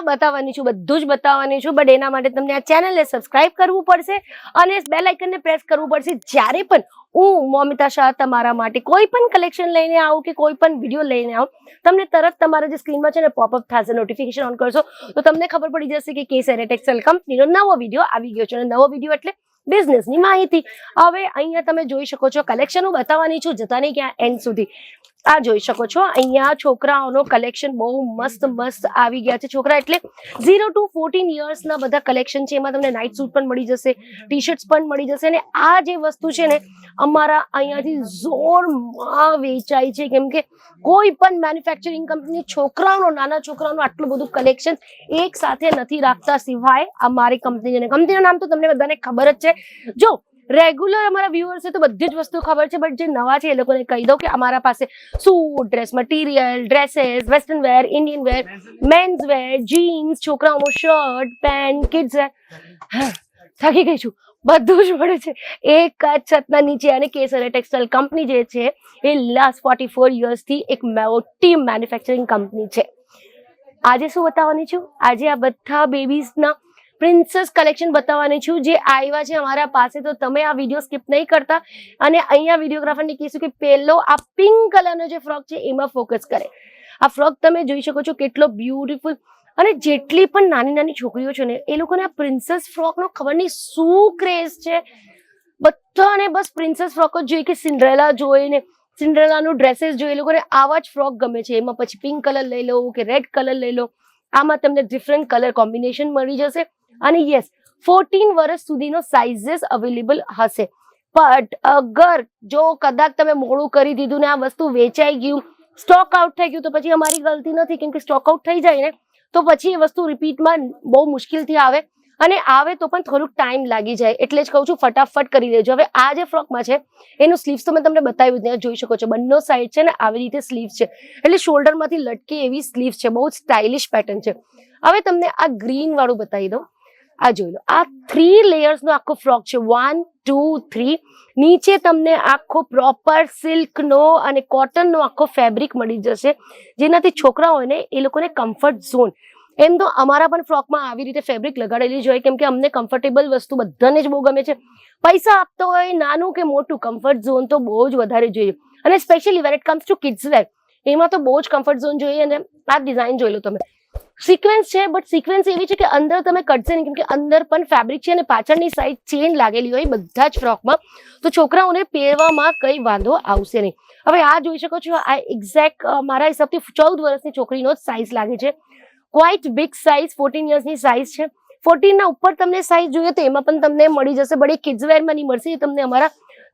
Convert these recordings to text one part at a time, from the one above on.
બતાવવાની છું, બધું જ બતાવવાની છું, બટ એના માટે તમને આ ચેનલને સબસ્ક્રાઇબ કરવું પડશે અને બેલ આઇકનને પ્રેસ કરવું પડશે. જ્યારે પણ હું મોમિતા શાહ તમારા માટે કોઈ પણ કલેક્શન લઈને આવું કે કોઈ પણ વિડીયો લઈને આવું, તમને તરત તમારા જે સ્ક્રીનમાં છે ને પોપઅપ થશે, નોટિફિકેશન ઓન કરશો તો તમને ખબર પડી જશે કે કેસર ટેક્સટાઇલ કંપનીનો નવો વિડીયો આવી ગયો છે. અને નવો વિડીયો એટલે બિઝનેસની માહિતી. હવે અહીંયા તમે જોઈ શકો છો કલેક્શન હું બતાવવાની છું, જતા નહીં ક્યાં એન્ડ સુધી. આ જોઈ શકો છો અહીંયા છોકરાઓનો કલેક્શન બહુ મસ્ત આવી ગયા છે. છોકરા એટલે 0 to 14 યર્સના બધા કલેક્શન છે. એમાં તમને નાઇટ સૂટ પણ મળી જશે, ટી શર્ટ્સ પણ મળી જશે. અને આ જે વસ્તુ છે ને અમારા અહીંયાથી જોરમાં વેચાય છે, કેમ કે કોઈ પણ મેન્યુફેક્ચરિંગ કંપની છોકરાઓનો, નાના છોકરાઓનો આટલું બધું કલેક્શન એક સાથે નથી રાખતા, સિવાય અમારી કંપની. અને કંપનીનું નામ તો તમને બધાને ખબર જ છે. જો રેગ્યુલર અમારા વ્યુઅર્સ છે તો બધી જ વસ્તુ ખબર છે, બટ જે નવા છે એ લોકોને કહી દઉં કે અમારા પાસે suit, dress material, dresses, western wear, Indian wear, men's wear, jeans, છોકરાઓનો શર્ટ, પેન્ટ, કિડ્સ વેર, થાકી ગઈ છું, બધું જ મળે છે એક જ છતના નીચે. અને કેસર ટેક્સટાઇલ કંપની જે છે એ લાસ્ટ 44 યર્સથી એક મોટી મેન્યુફેક્ચરિંગ કંપની છે. આજે શું બતાવવાની છું? આજે આ બધા બેબીઝના પ્રિન્સેસ કલેક્શન બતાવવાની છું જે આવ્યા છે અમારા પાસે. તો તમે આ વિડીયો સ્કીપ નહીં કરતા. અને અહીંયા વિડીયોગ્રાફરને કહીશું કે પહેલો આ પિંક કલરનો જે ફ્રોક છે એમાં ફોકસ કરે. આ ફ્રોક તમે જોઈ શકો છો કેટલો બ્યુટીફુલ. અને જેટલી પણ નાની નાની છોકરીઓ છે ને એ લોકોને આ પ્રિન્સેસ ફ્રોકનો ખબર નહીં શું ક્રેઝ છે. બધાને બસ પ્રિન્સેસ ફ્રોક જ જોઈએ, કે સિન્ડ્રેલા જોઈને, સિન્ડ્રેલાનું ડ્રેસીસ જોઈએ. એ લોકોને આવા જ ફ્રોક ગમે છે. એમાં પછી પિંક કલર લઈ લો કે રેડ કલર લઈ લો, આમાં તમને ડિફરન્ટ કલર કોમ્બિનેશન મળી જશે. અને યસ, 14 વર્ષ સુધીનો સાઇઝીસ અવેલેબલ હશે. બટ અગર જો કદાચ તમે મોડું કરી દીધું ને આ વસ્તુ વેચાઈ ગયું, સ્ટોક આઉટ થઈ ગયું, તો પછી અમારી ગલતી નથી. કેમ કે સ્ટોક આઉટ થઈ જાય ને તો પછી એ વસ્તુ રિપીટમાં બહુ મુશ્કેલથી આવે, અને આવે તો પણ થોડુંક ટાઈમ લાગી જાય. એટલે જ કહું છું ફટાફટ કરી લેજો. હવે આ જે ફ્રોકમાં છે એનું સ્લીવ્સ તો મેં તમને બતાવ્યું, ત્યાં જોઈ શકો છો બંને સાઈડ છે ને આવી રીતે સ્લીવ્સ છે, એટલે શોલ્ડરમાંથી લટકે એવી સ્લીવ્સ છે. બહુ જ સ્ટાઇલિશ પેટર્ન છે. હવે તમને આ ગ્રીન વાળું બતાવી દઉં. આ જોઈ લો, આ 3 લેયર્સનો આખો ફ્રોક છે. 1 2 3. નીચે તમને આખો પ્રોપર સિલ્કનો અને કોટનનો આખો ફેબ્રિક મળી જશે, જેનાથી છોકરાઓને એ લોકોને કમ્ફર્ટ ઝોન. એમ તો અમારા પણ ફ્રોકમાં આવી રીતે ફેબ્રિક લગાડેલી જ હોય, કેમ કે અમને કમ્ફર્ટેબલ વસ્તુ બધાને જ બહુ ગમે છે. પૈસા આપતો હોય નાનું કે મોટું, કમ્ફર્ટ ઝોન તો બહુ જ વધારે જોઈએ. અને specially when it comes to kids where, એમાં તો બહુ જ કમ્ફર્ટ ઝોન જોઈએ. અને આ ડિઝાઇન જોઈ લો તમે, સિક્વન્સ છે, બટ સિક્વન્સ એવી છે કે અંદર તમે કટશે નહીં, કેમ કે અંદર પણ ફેબ્રિક છે અને પાછળની સાઈડ ચેન લાગેલી હોય બધા જ ફ્રોકમાં, તો છોકરાઓને પહેરવામાં કઈ વાંધો આવશે નહીં. હવે આ જોઈ શકો છો, આ એક્ઝેક્ટ મારા હિસાબથી 14 વર્ષની છોકરીનો જ સાઇઝ લાગે છે. ક્વાઇટ બિગ સાઇઝ, 14 યર્સની સાઇઝ છે. 14 ના ઉપર તમને સાઇઝ જોઈએ તો એમાં પણ તમને મળી જશે, બટ એ કિડ્સ વેરમાં નહીં મળશે. એ તમને અમારા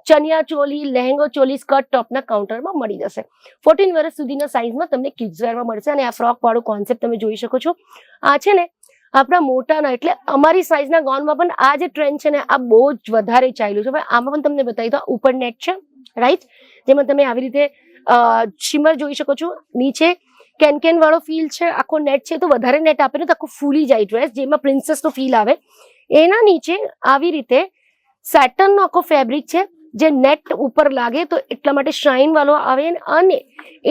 ચનિયા ચોલી, લહેંગો ચોલી, સ્કર્ટ ટોપના કાઉન્ટરમાં મળી જશે. 14 વર્ષ સુધીના સાઇઝમાં તમને કિડ્સ વેરમાં મળશે. અને આ ફ્રોક વાળું કોન્સેપ્ટ તમે જોઈ શકો છો. આ છે ને આપણા મોટાના, એટલે અમારી સાઇઝના ગાઉનમાં પણ આ જે ટ્રેન્ડ છે ને આ બહુ જ વધારે ચાલ્યું છે. હવે આમાં પણ તમને બતાવી દો, ઉપર નેટ છે રાઈટ, જેમાં તમે આવી રીતે શિમર જોઈ શકો છો. નીચે કેન વાળો ફીલ છે, આખો નેટ છે, તો વધારે નેટ આપે ને તો આખું ફૂલી જાય ડ્રેસ, જેમાં પ્રિન્સેસ નો ફીલ આવે. એના નીચે આવી રીતે સેટન નો આખો ફેબ્રિક છે, જે નેટ ઉપર લાગે તો એટલા માટે શાઇન વાળો આવે. અને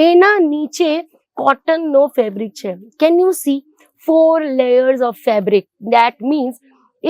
એના નીચે કોટન નો ફેબ્રિક છે. Can you C 4 layers of fabric? That means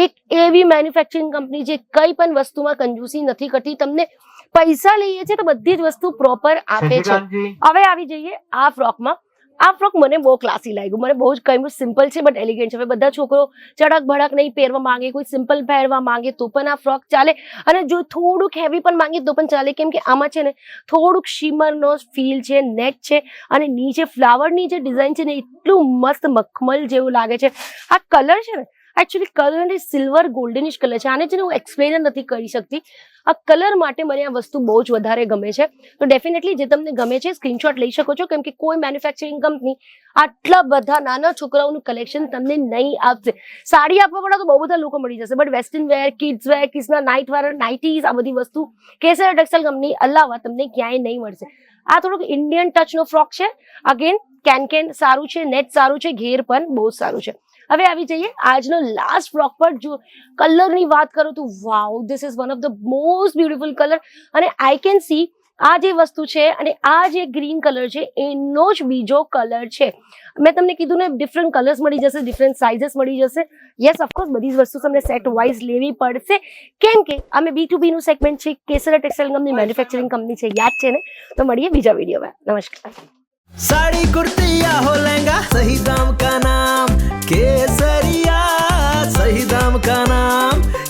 એક એવી મેન્યુફેક્ચરિંગ કંપની જે કઈ પણ વસ્તુમાં કંજૂસી નથી કરતી. તમને પૈસા લઈએ છે તો બધી જ વસ્તુ પ્રોપર આપે છે. હવે આવી જઈએ આ ફ્રોકમાં. આ ફ્રોક મને બહુ ક્લાસી લાગ્યું, મને બહુ જ કહ્યું સિમ્પલ છે બટ એલિગન્ટ છે. હવે બધા છોકરો ચડક ભડક નહીં પહેરવા માંગે, કોઈ સિમ્પલ પહેરવા માંગે તો પણ આ ફ્રોક ચાલે, અને જો થોડુંક હેવી પણ માંગે તો પણ ચાલે, કેમ કે આમાં છે ને થોડુંક શિમરનો ફીલ છે, નેટ છે, અને નીચે ફ્લાવરની જે ડિઝાઇન છે ને એટલું મસ્ત મખમલ જેવું લાગે છે. આ કલર છે ને એકચ્યુઅલી કલર સિલ્વર ગોલ્ડનિશ કલર છે. આને છે ને હું એક્સપ્લેન નથી કરી શકતી. આ કલર માટે મને આ વસ્તુ બહુ જ વધારે ગમે છે. તો ડેફિનેટલી જે તમને ગમે છે સ્ક્રીનશોટ લઈ શકો છો, કેમ કે કોઈ મેન્યુફેક્ચરિંગ કંપની આટલા બધા નાના છોકરાઓનું કલેક્શન તમને નહીં આપશે. સાડી આપવા વાળા તો બહુ બધા લોકો મળી જશે, but western wear, kids wear, કિડ્સના નાઇટ વેર, નાઇટીઝ, આ બધી વસ્તુ કેસર ટેક્સટાઇલ કંપની અલાવા તમને ક્યાંય નહીં મળશે. આ થોડુંક ઇન્ડિયન ટચનો ફ્રોક છે. અગેન કેન સારું છે, નેટ સારું છે, ઘેર પણ બહુ સારું છે. હવે આવી જઈએ આજનો લાસ્ટ ફ્રોક પર. જો કલરની વાત કરું તો wow, this is one of the most beautiful colour. અને આઈ કેન સી આ જે વસ્તુ છે અને આ જે ગ્રીન કલર છે એનો જ બીજો કલર છે. મેં તમને કીધું ને ડિફરન્ટ કલર્સ મળી જશે, ડિફરન્ટ સાઇઝીસ મળી જશે. યસ ઓફકોર્સ બધી જ વસ્તુ તમને સેટ વાઇઝ લેવી પડશે, કેમ કે અમે B2B નું સેગમેન્ટ છે, કેસરા ટેક્સટાઇલ કંપની મેન્યુફેક્ચરિંગ કંપની છે, યાદ છે ને? તો મળીએ બીજા વિડીયોમાં. નમસ્કાર. साड़ी कुर्ती या हो लहंगा, सही दाम का नाम केसरिया, सही दाम का नाम